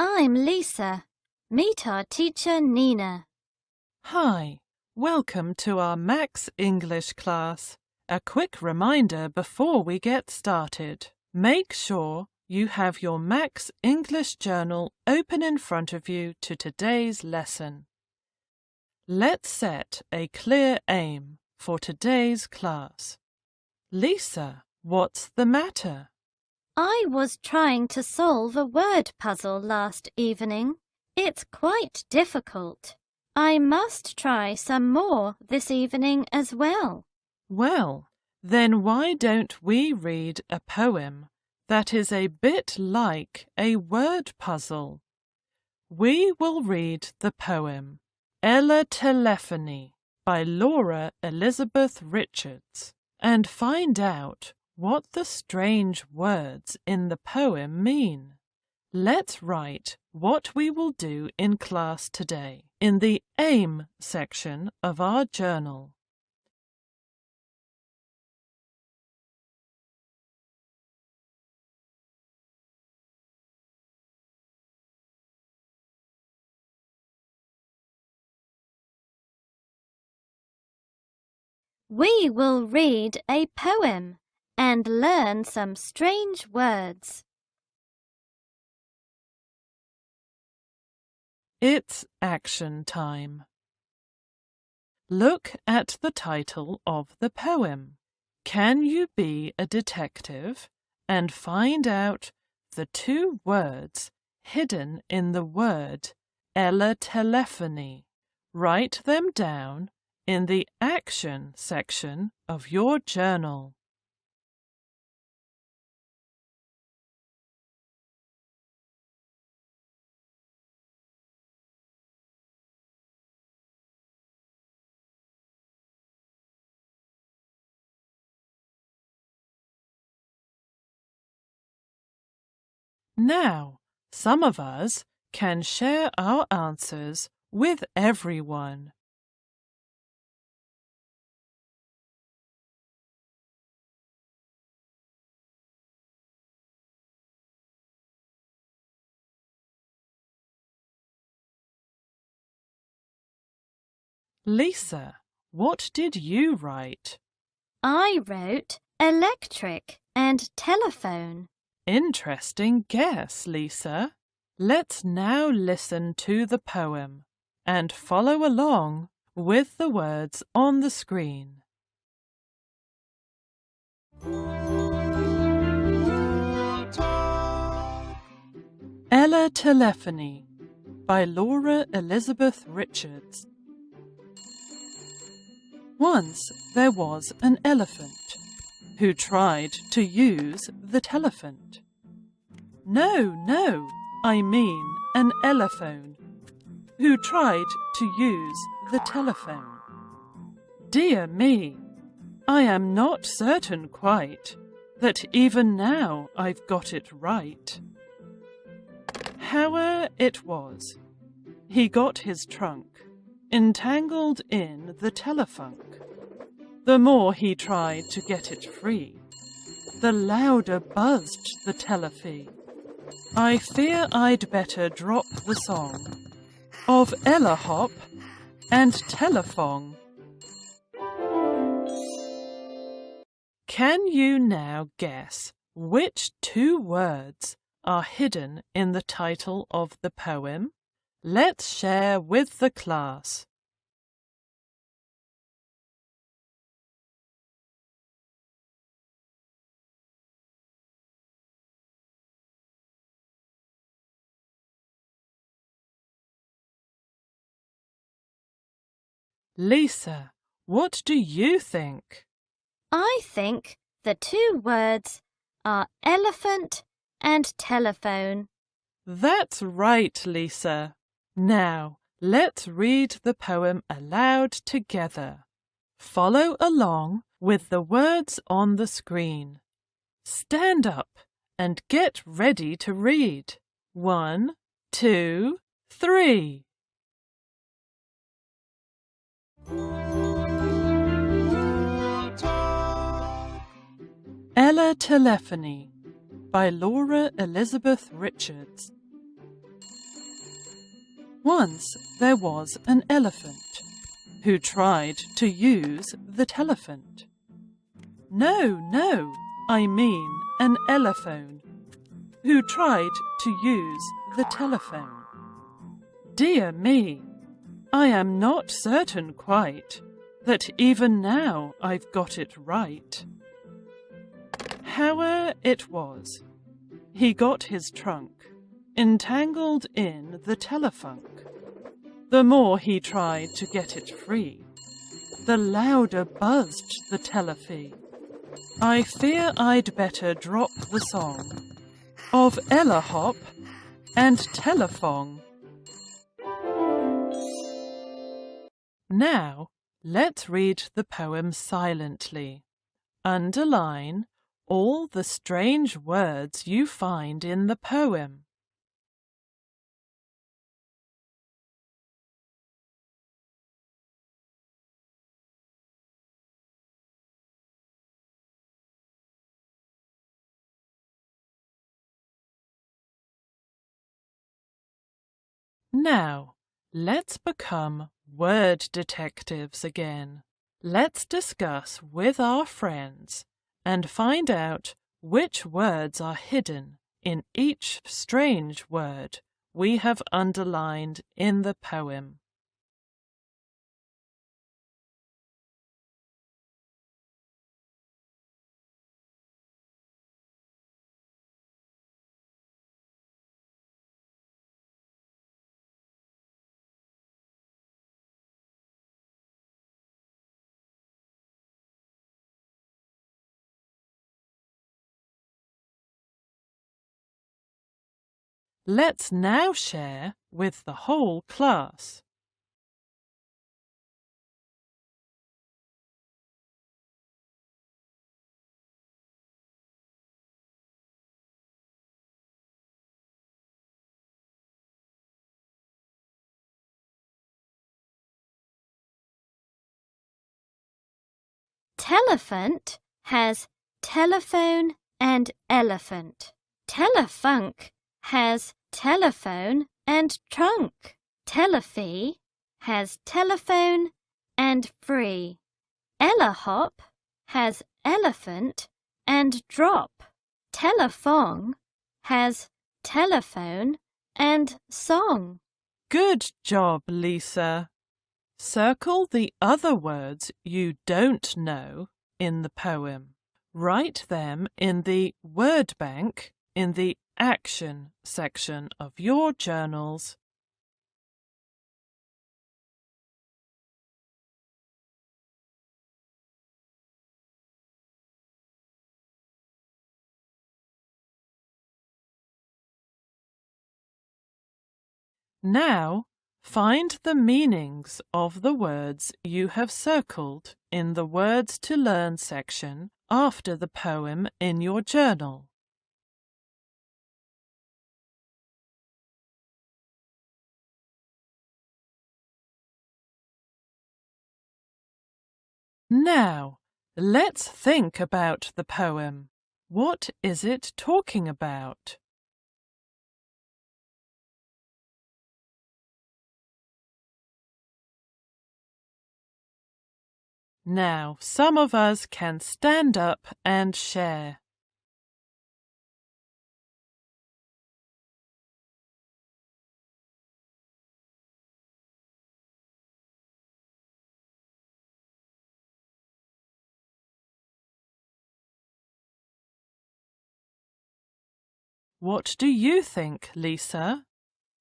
I'm Lisa. Meet our teacher, Nina. Hi, welcome to our Max English class. A quick reminder before we get started. Make sure you have your Max English journal open in front of you to today's lesson. Let's set a clear aim for today's class. Lisa, what's the matter? I was trying to solve a word puzzle last evening. It's quite difficult. I must try some more this evening as well. Well, then why don't we read a poem that is a bit like a word puzzle? We will read the poem Eletelephony by Laura Elizabeth Richards and find out what the strange words in the poem mean. Let's write what we will do in class today in the Aim section of our journal. We will read a poem and learn some strange words. It's action time. Look at the title of the poem. Can you be a detective and find out the two words hidden in the word eletelephony? Write them down in the action section of your journal. Now, some of us can share our answers with everyone. Lisa, what did you write? I wrote electric and telephone. Interesting guess, Lisa. Let's now listen to the poem and follow along with the words on the screen. Eletelephony by Laura Elizabeth Richards. Once there was an elephant who tried to use the telephone. No, I mean an elephone who tried to use the telephone. Dear me, I am not certain quite that even now I've got it right. However it was, he got his trunk entangled in the telephone. The more he tried to get it free, the louder buzzed the telephone. I fear I'd better drop the song of Ella Hop and Telephone. Can you now guess which two words are hidden in the title of the poem? Let's share with the class. Lisa, what do you think? I think the two words are elephant and telephone. That's right, Lisa. Now, let's read the poem aloud together. Follow along with the words on the screen. Stand up and get ready to read. 1, 2, 3. Eletelephony by Laura Elizabeth Richards. Once there was an elephant who tried to use the telephone. No, I mean an elephone who tried to use the telephone. Dear me, I am not certain quite that even now I've got it right. However it was, he got his trunk entangled in the telephone. The more he tried to get it free, the louder buzzed the telephone. I fear I'd better drop the song of Ella Hop and Telephone. Now, let's read the poem silently. Underline all the strange words you find in the poem. Now, let's become word detectives again. Let's discuss with our friends and find out which words are hidden in each strange word we have underlined in the poem. Let's now share with the whole class. Telephant has telephone and elephant. Telefunk has telephone and trunk. Telefee has telephone and free. Elahop has elephant and drop. Telephone has telephone and song. Good job, Lisa. Circle the other words you don't know in the poem. Write them in the word bank in the action section of your journals. Now, find the meanings of the words you have circled in the Words to Learn section after the poem in your journal. Now, let's think about the poem. What is it talking about? Now, some of us can stand up and share. What do you think, Lisa?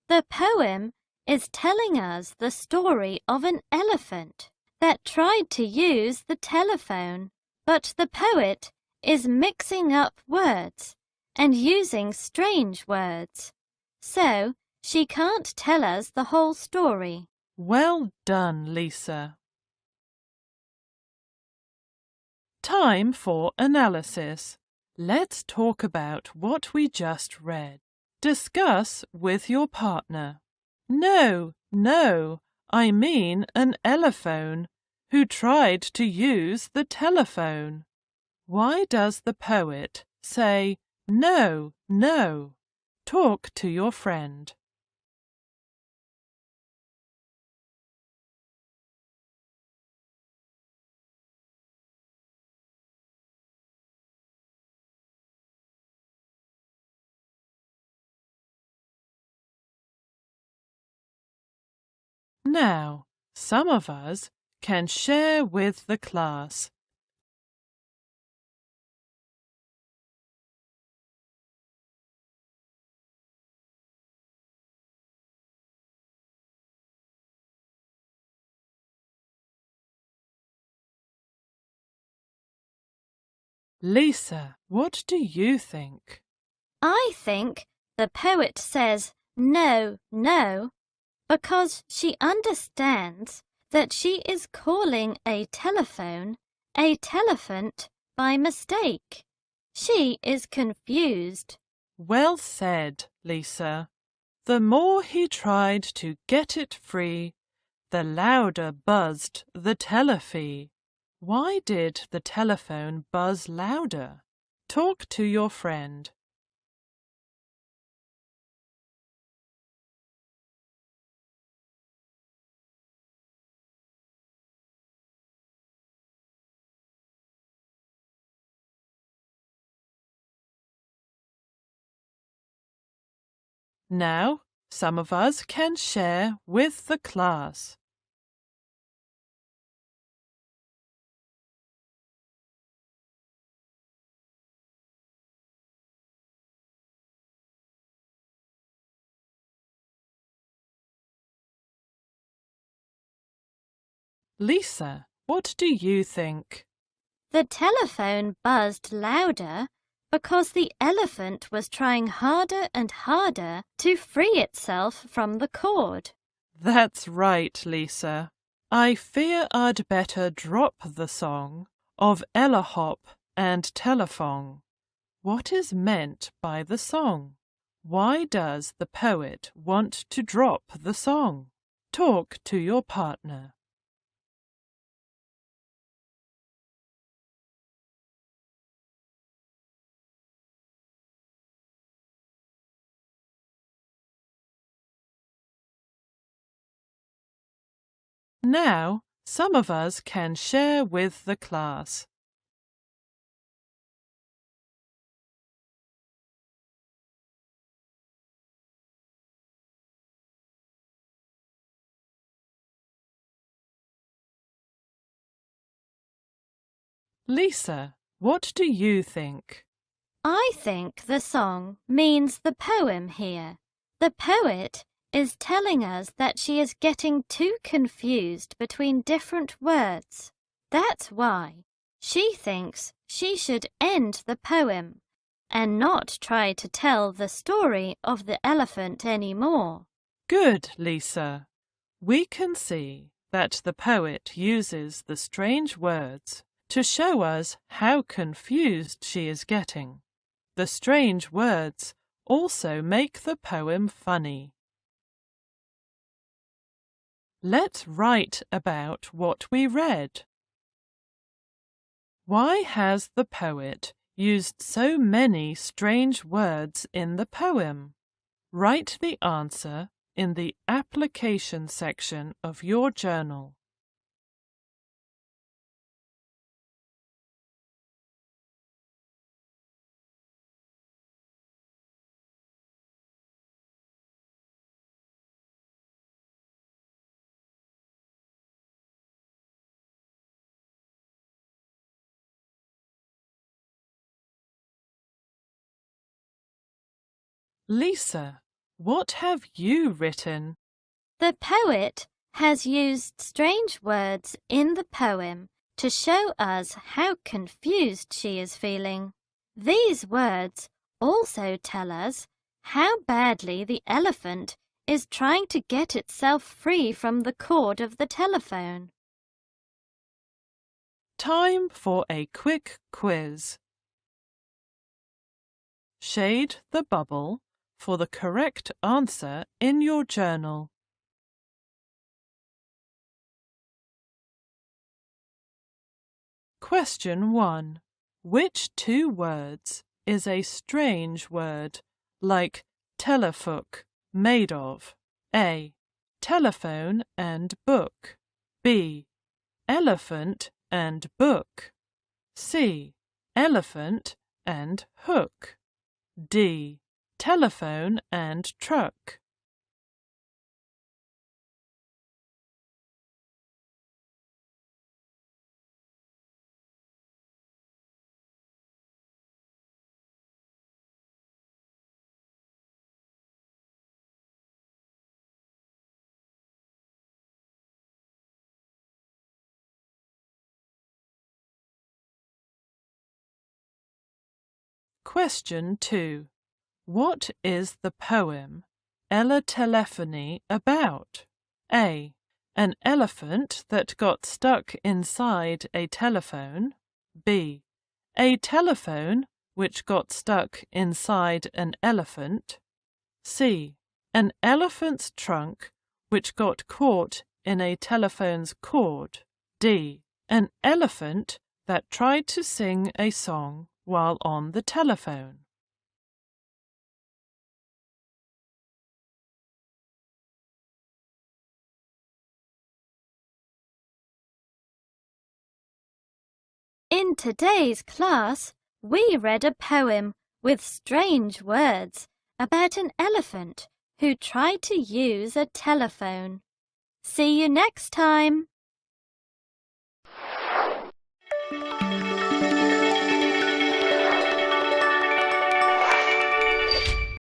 The poem is telling us the story of an elephant that tried to use the telephone, but the poet is mixing up words and using strange words, so she can't tell us the whole story. Well done, Lisa. Time for analysis. Let's talk about what we just read. Discuss with your partner. No, I mean an elephone who tried to use the telephone. Why does the poet say no? Talk to your friend. Now, some of us can share with the class. Lisa, what do you think? I think the poet says no, no, because she understands that she is calling a telephone a telephant by mistake. She is confused. Well said, Lisa. The more he tried to get it free, the louder buzzed the telephone. Why did the telephone buzz louder? Talk to your friend. Now, some of us can share with the class. Lisa, what do you think? The telephone buzzed louder because the elephant was trying harder and harder to free itself from the cord. That's right, Lisa. I fear I'd better drop the song of Elehop and Telephone. What is meant by the song? Why does the poet want to drop the song? Talk to your partner. Now, some of us can share with the class. Lisa, what do you think? I think the song means the poem here. The poet is telling us that she is getting too confused between different words. That's why she thinks she should end the poem and not try to tell the story of the elephant anymore. Good, Lisa. We can see that the poet uses the strange words to show us how confused she is getting. The strange words also make the poem funny. Let's write about what we read. Why has the poet used so many strange words in the poem? Write the answer in the application section of your journal. Lisa, what have you written? The poet has used strange words in the poem to show us how confused she is feeling. These words also tell us how badly the elephant is trying to get itself free from the cord of the telephone. Time for a quick quiz. Shade the bubble for the correct answer in your journal. Question 1. Which two words is a strange word, like telefook, made of? A. Telephone and book. B. Elephant and book. C. Elephant and hook. D. Telephone and truck. Question 2. What is the poem Eletelephony about? A. An elephant that got stuck inside a telephone. B. A telephone which got stuck inside an elephant. C. An elephant's trunk which got caught in a telephone's cord. D. An elephant that tried to sing a song while on the telephone. In today's class, we read a poem with strange words about an elephant who tried to use a telephone. See you next time!